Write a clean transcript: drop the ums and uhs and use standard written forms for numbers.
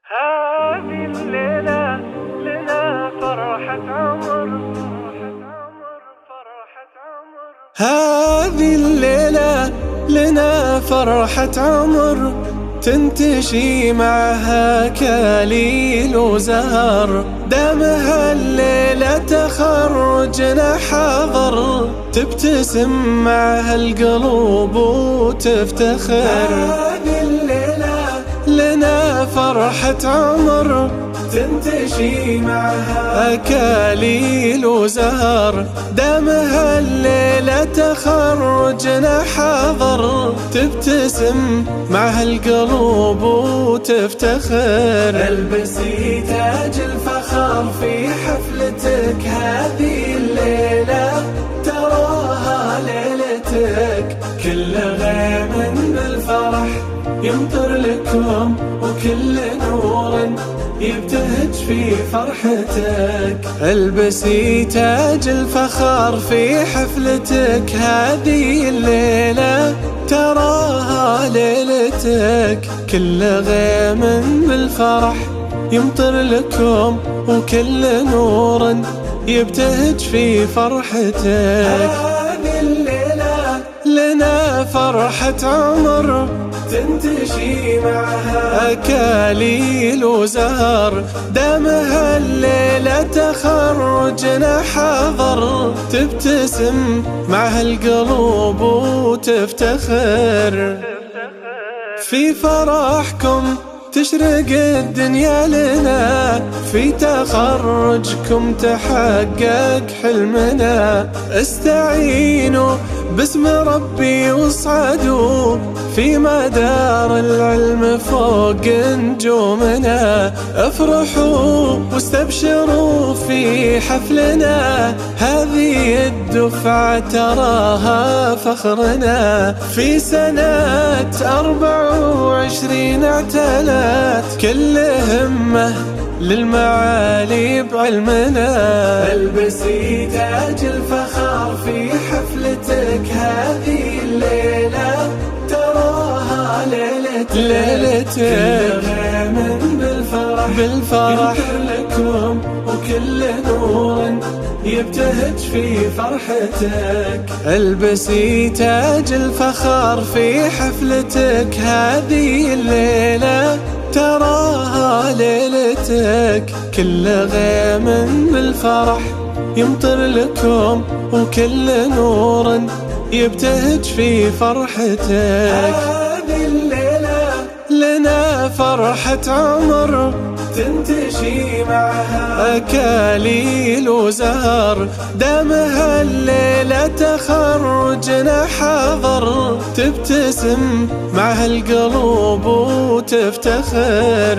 هذه الليلة لنا فرحة عمر. هذه الليلة لنا فرحة عمر، تنتشي معها كليل وزهر. دامها الليلة تخرجنا حاضر، تبتسم معها القلوب وتفتخر. هذه الليلة لنا فرحة عمر، تنتشي معها أكاليل وزهر. دامها الليلة تخرجنا حاضر، تبتسم معها القلوب وتفتخر. البسي تاج الفخر في حفلتك هذه الليلة، تراها ليلتك. كل غيم بالفرح يمطر لكم، وكل نور يبتهج في فرحتك. البسي تاج الفخر في حفلتك هذه الليلة، تراها ليلتك. كل غيم بالفرح يمطر لكم، وكل نور يبتهج في فرحتك. هذه الليلة لنا فرحة عمر، تنتشي معها أكاليل وزهر. دامها الليلة تخرجنا حاضر، تبتسم معها القلوب وتفتخر. في فرحكم تشرق الدنيا لنا، في تخرجكم تحقق حلمنا. استعينوا باسم ربي واصعدوا في مدار العلم فوق نجومنا. افرحوا واستبشروا في حفلنا، هذه الدفعة تراها فخرنا. في سنة 24 اعتلت كل همة للمعالي بعلمنا. البسي تاج الفخر في حفلتك هذه الليلة، تراها ليلتك. كل غيم بالفرح يمطر لكم، وكل نور يبتهج في فرحتك. البسي تاج الفخر في حفلتك هذه الليلة، تراها ليلتك. كل غيم بالفرح يمطر لكم، وكل نور يبتهج في فرحتك. هذه الليلة لنا فرحة عمر، تنتشي معها أكاليل وزهر. دامها الليلة تخرجنا حاضر، تبتسم معها القلوب وتفتخر.